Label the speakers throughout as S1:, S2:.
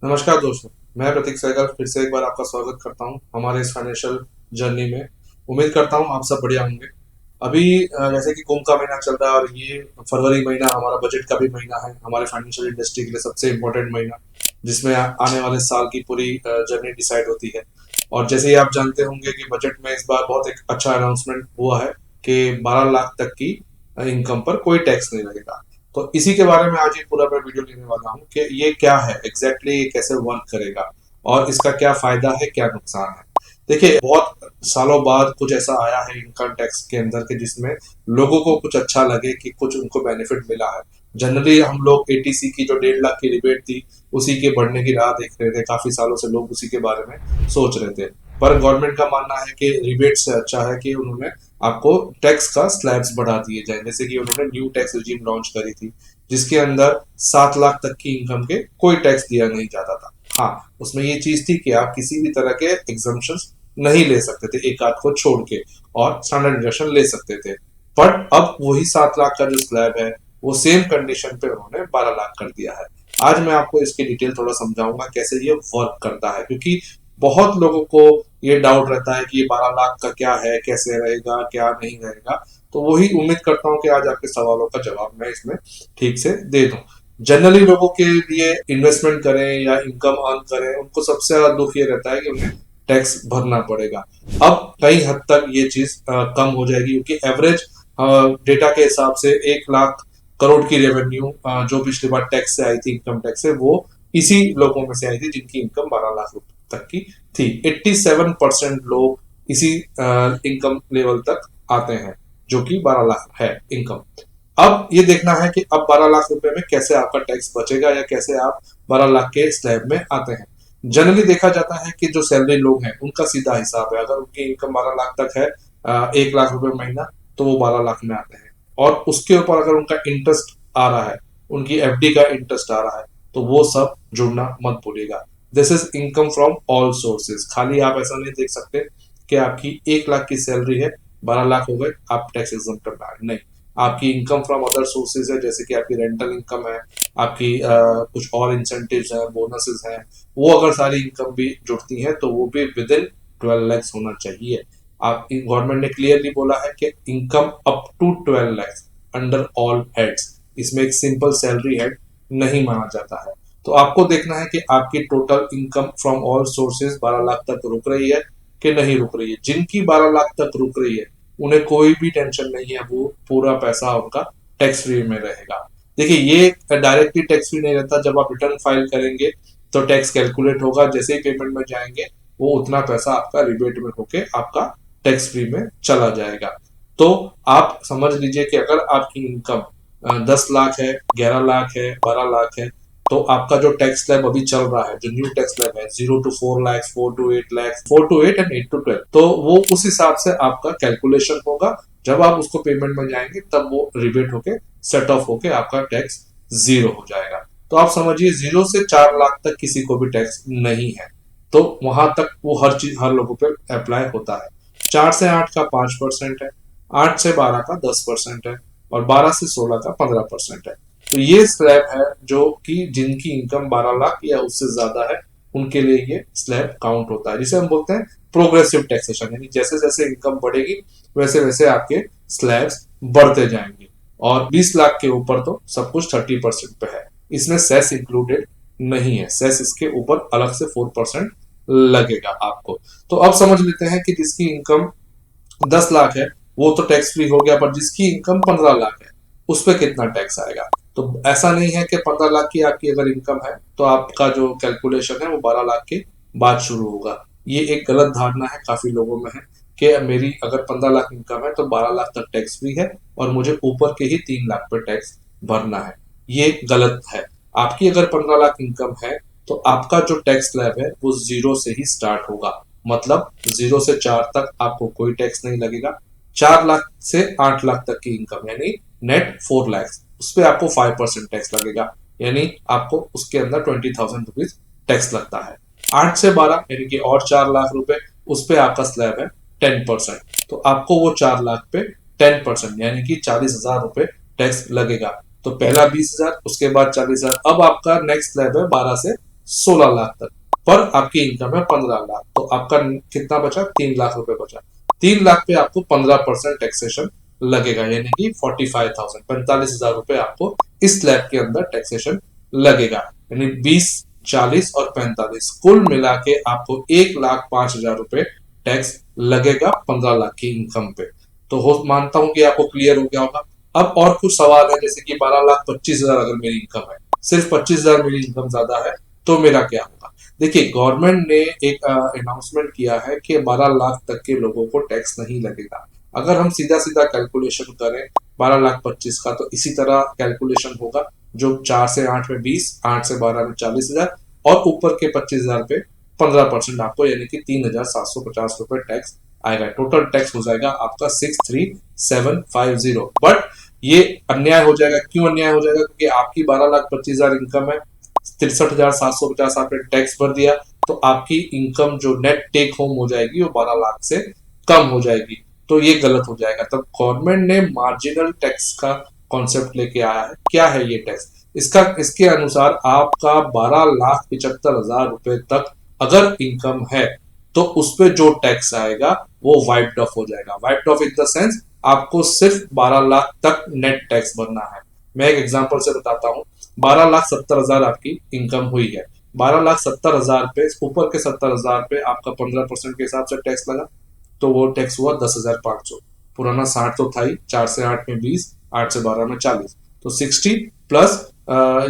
S1: नमस्कार दोस्तों। मैं प्रतीक सहगल फिर से एक बार आपका स्वागत करता हूं हमारे इस फाइनेंशियल जर्नी में। उम्मीद करता हूं आप सब बढ़िया होंगे। अभी जैसे कि कुंभ का महीना चल रहा है और ये फरवरी महीना हमारा बजट का भी महीना है, हमारे फाइनेंशियल इंडस्ट्री के लिए सबसे इम्पोर्टेंट महीना, जिसमें आने वाले साल की पूरी जर्नी डिसाइड होती है। और जैसे ही आप जानते होंगे कि बजट में इस बार बहुत एक अच्छा अनाउंसमेंट हुआ है कि 12 लाख तक की इनकम पर कोई टैक्स नहीं लगेगा। तो इसी के बारे में आज ये पूरा मैं वीडियो लेने वाला हूँ कि ये क्या है एग्जैक्टली, ये कैसे वर्क करेगा और इसका क्या फायदा है, क्या नुकसान है। देखिए, बहुत सालों बाद कुछ ऐसा आया है इनकम टैक्स के अंदर के जिसमें लोगों को कुछ अच्छा लगे, कि कुछ उनको बेनिफिट मिला है। जनरली हम लोग एटीसी की जो 1.5 लाख की रिबेट थी, उसी के बढ़ने की राह देख रहे थे। काफी सालों से लोग उसी के बारे में सोच रहे थे। पर गवर्नमेंट का मानना है कि रिबेट से अच्छा है कि उन्होंने आपको टैक्स का स्लैब्स बढ़ा दिए जाए। जैसे कि उन्होंने न्यू टैक्स रिजीम लॉन्च करी थी, जिसके अंदर 7 लाख तक की इनकम के कोई टैक्स दिया नहीं जाता था। हाँ, उसमें ये चीज थी कि आप किसी भी तरह के एग्जम्पशंस नहीं ले सकते थे, एक आध को छोड़ के, और स्टैंडर्ड डिडक्शन ले सकते थे। बट अब वही 7 लाख का जो स्लैब है, वो सेम कंडीशन पे उन्होंने 12 लाख कर दिया है। आज मैं आपको इसकी डिटेल थोड़ा समझाऊंगा कैसे ये वर्क करता है, क्योंकि बहुत लोगों को ये डाउट रहता है कि ये 12 लाख का क्या है, कैसे रहेगा, क्या नहीं रहेगा। तो वही उम्मीद करता हूँ कि आज आपके सवालों का जवाब मैं इसमें ठीक से दे दूं। जनरली लोगों के लिए इन्वेस्टमेंट करें या इनकम अर्न करें, उनको सबसे ज्यादा दुख ये रहता है कि उन्हें टैक्स भरना पड़ेगा। अब कई हद तक ये चीज कम हो जाएगी, क्योंकि एवरेज डेटा के हिसाब से 1 लाख करोड़ की रेवेन्यू जो पिछली बार टैक्स से आई थी, इनकम टैक्स से, वो इसी लोगों में से आई थी जिनकी इनकम 12 लाख रुपए तक की थी। 87% लोग इसी इनकम लेवल तक आते हैं, जो कि 12 लाख है इनकम। अब ये देखना है कि अब 12 लाख रुपए में कैसे आपका टैक्स बचेगा, या कैसे आप 12 लाख के स्लैब में आते हैं। जनरली देखा जाता है कि जो सैलरी लोग हैं उनका सीधा हिसाब है, अगर उनकी इनकम 12 लाख तक है, 1 लाख रुपए महीना, तो वो 12 लाख में आते हैं। और उसके ऊपर अगर उनका इंटरेस्ट आ रहा है, उनकी एफडी का इंटरेस्ट आ रहा है, तो वो सब जुड़ना मत भूलिएगा। This is income from all sources. खाली आप ऐसा नहीं देख सकते कि आपकी 1 लाख की सैलरी है, 12 लाख हो गए, आप टैक्स एग्जम्प्ट में नहीं। आपकी इनकम फ्रॉम अदर सोर्सेज है, जैसे कि आपकी रेंटल इनकम है, आपकी कुछ और इंसेंटिव्स हैं, बोनसेस हैं, वो अगर सारी इनकम भी जुड़ती हैं तो वो भी विद इन 12 लैक्स होना चाहिए। आप, गवर्नमेंट ने क्लियरली बोला है कि income up to 12 lakhs under all heads, इसमें एक सिंपल सैलरी हेड नहीं माना जाता है। तो आपको देखना है कि आपकी total income from all sources 12 lakh तक रुक रही है कि नहीं रुक रही है। जिनकी 12 लाख तक रुक रही है, उन्हें कोई भी टेंशन नहीं है, वो पूरा पैसा उनका टैक्स फ्री में रहेगा। देखिए, ये डायरेक्टली टैक्स फ्री नहीं रहता। जब आप रिटर्न फाइल करेंगे तो टैक्स कैलकुलेट होगा, जैसे ही पेमेंट में जाएंगे वो उतना पैसा आपका रिबेट में होके आपका टैक्स फ्री में चला जाएगा। तो आप समझ लीजिए कि अगर आपकी इनकम 10 लाख है, 11 लाख है, 12 लाख है, तो आपका जो टैक्स स्लैब अभी चल रहा है, जो न्यू टैक्स स्लैब है, 0 to 4 lakhs, 4 to 8 lakhs, 4 to 8 and 8 to 12, तो वो उस हिसाब से आपका कैलकुलेशन होगा। जब आप उसको पेमेंट में जाएंगे तब वो रिबेट होके सेट ऑफ होके आपका टैक्स जीरो हो जाएगा। तो आप समझिए 0 से 4 लाख तक किसी को भी टैक्स नहीं है। तो वहां तक वो हर चीज हर लोगों पर अप्लाई होता है। 4 से 8 का 5% है, 8 से 12 का 10% है, और 12 से 16 का 15% है। तो ये स्लैब है जो कि जिनकी इनकम 12 लाख या उससे ज्यादा है, उनके लिए ये स्लैब काउंट होता है, जिसे हम बोलते हैं प्रोग्रेसिव टैक्सेशन। यानी जैसे जैसे इनकम बढ़ेगी वैसे वैसे आपके स्लैब्स बढ़ते जाएंगे। और 20 लाख के ऊपर तो सब कुछ 30% पे है, इसमें सेस इंक्लूडेड नहीं है। सेस इसके ऊपर अलग से 4% लगेगा आपको। तो अब समझ लेते हैं कि जिसकी इनकम 10 लाख है वो तो टैक्स फ्री हो गया, पर जिसकी इनकम 15 लाख है उस पर कितना टैक्स आएगा। तो ऐसा नहीं है कि 15 लाख की आपकी अगर इनकम है तो आपका जो कैलकुलेशन है वो 12 लाख के बाद शुरू होगा। ये एक गलत धारणा है काफी लोगों में है कि मेरी अगर 15 लाख इनकम है तो 12 लाख तक टैक्स फ्री है और मुझे ऊपर के ही 3 लाख पे टैक्स भरना है। ये गलत है। आपकी अगर 15 लाख इनकम है तो आपका जो टैक्स स्लैब है वो जीरो से ही स्टार्ट होगा। मतलब 0 से 4 तक आपको कोई टैक्स नहीं लगेगा। 4 लाख से 8 लाख तक की इनकम यानी नेट 4 लैक्स, उस पर आपको 5% टैक्स लगेगा, यानी आपको उसके अंदर 20,000 रुपीज टैक्स लगता है। 8 से 12 यानी कि और 4 लाख रुपए, उस पर आपका स्लैब है 10%। तो आपको वो 4 लाख पे 10% यानी कि 40,000 रुपए टैक्स लगेगा। तो पहला 20,000, उसके बाद 40,000। अब आपका नेक्स्ट स्लैब है 12 से 16 लाख तक, पर आपकी इनकम है 15 लाख, तो आपका कितना बचा? 3 लाख रुपए बचा। 3 लाख पे आपको 15% टैक्सेशन लगेगा, यानी कि 45,000, 45,000 रुपए आपको इस स्लैब के अंदर टैक्सेशन लगेगा। यानी 20, 40 और 45 कुल मिला के आपको 1,05,000 रुपए टैक्स लगेगा 15 लाख की इनकम पे। तो हो मानता हूं कि आपको क्लियर हो गया होगा। अब और कुछ सवाल है, जैसे कि 12,25,000 अगर मेरी इनकम है, सिर्फ 25,000 मेरी इनकम ज्यादा है, तो मेरा क्या होगा? देखिए, गवर्नमेंट ने एक अनाउंसमेंट किया है कि 12 लाख तक के लोगों को टैक्स नहीं लगेगा। अगर हम सीधा सीधा कैलकुलेशन करें 12,25,000 का, तो इसी तरह कैलकुलेशन होगा, जो 4 से 8 में 20, 8 से 12 में 40,000, और ऊपर के 25,000 पे 15% आपको, यानी कि 3,750 रुपए टैक्स आएगा। टोटल टैक्स हो जाएगा आपका 63,750। बट ये अन्याय हो जाएगा। क्यों अन्याय हो जाएगा? क्योंकि आपकी 12,25,000 इनकम है, 63,750 आपने टैक्स भर दिया, तो आपकी इनकम जो नेट टेक होम हो जाएगी वो 12 लाख से कम हो जाएगी। तो ये गलत हो जाएगा। तब गवर्नमेंट ने मार्जिनल टैक्स का कॉन्सेप्ट लेके आया है। क्या है ये टैक्स? इसके अनुसार आपका 12,75,000 रुपए तक अगर इनकम है, तो उस पर जो टैक्स आएगा वो वाइप्ड ऑफ हो जाएगा। Wiped off in the sense, आपको सिर्फ 12 लाख तक नेट टैक्स भरना है। मैं एक एग्जांपल से बताता हूँ। 12,70,000 आपकी इनकम हुई है, 12,70,000 पे ऊपर के 70,000 पे आपका 15% के हिसाब से टैक्स लगा, तो वो टैक्स हुआ 10,500। पुराना 60 तो था ही, 4 से 8 में 20, 8 से 12 में 40, तो 60 प्लस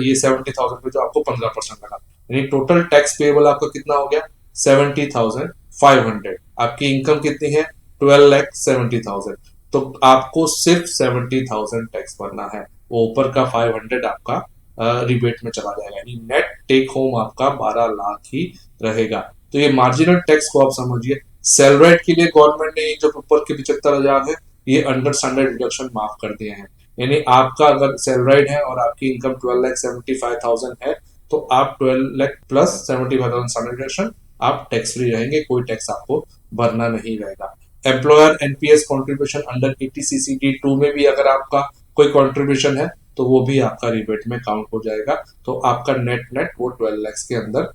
S1: ये 70,000 पे जो आपको 15% लगा, यानी टोटल टैक्स पेएबल आपका कितना हो गया? 70,500। आपकी इनकम कितनी है? 12,70,000। तो आपको सिर्फ 70,000 टैक्स भरना है। वो ऊपर का 500 आपका रिबेट में चला जाएगा, यानी नेट टेक होम आपका 12 लाख ही रहेगा। तो ये मार्जिनल टैक्स को आप समझिए। सैलराइड के लिए गवर्नमेंट ने जो ऊपर के 75,000 है, ये अंडर स्टैंडर्ड डिडक्शन माफ कर दिए हैं। यानी आपका अगर सैलराइड है और आपकी इनकम 12,75,000 है, तो आप 12 लाख प्लस 75,000 स्टैंडर्ड डिडक्शन, आप टैक्स फ्री रहेंगे, कोई टैक्स आपको भरना नहीं रहेगा। एम्प्लॉयर एनपीएस कंट्रीब्यूशन अंडर ईटीसीसीडी 2 में भी अगर आपका कोई कंट्रीब्यूशन है, तो वो भी आपका रिबेट में काउंट हो जाएगा। तो आपका नेट नेट वो 12 लाख के अंदर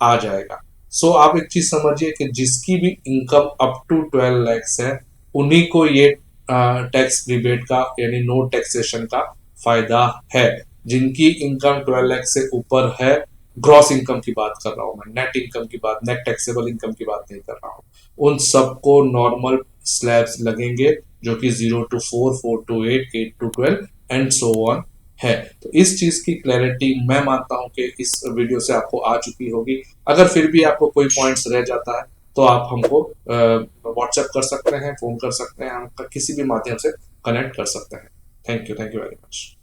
S1: आ जाएगा। सो आप एक चीज समझिए कि जिसकी भी इनकम अप टू 12 लाख है, उन्हीं को ये टैक्स रिबेट का, यानी नो टैक्सेशन का फायदा है। जिनकी इनकम 12 लाख से ऊपर है, ग्रॉस इनकम की बात कर रहा हूं मैं, नेट इनकम की बात, नेट टैक्सेबल इनकम की बात नहीं कर रहा हूं, उन सबको नॉर्मल स्लैब्स लगेंगे, जो कि 0 to 4, 4 to 8, 8 to 12 and so on है। तो इस चीज की क्लैरिटी मैं मानता हूं कि इस वीडियो से आपको आ चुकी होगी। अगर फिर भी आपको कोई पॉइंट्स रह जाता है, तो आप हमको व्हाट्सएप कर सकते हैं, फोन कर सकते हैं, हम किसी भी माध्यम से कनेक्ट कर सकते हैं। Thank you very much.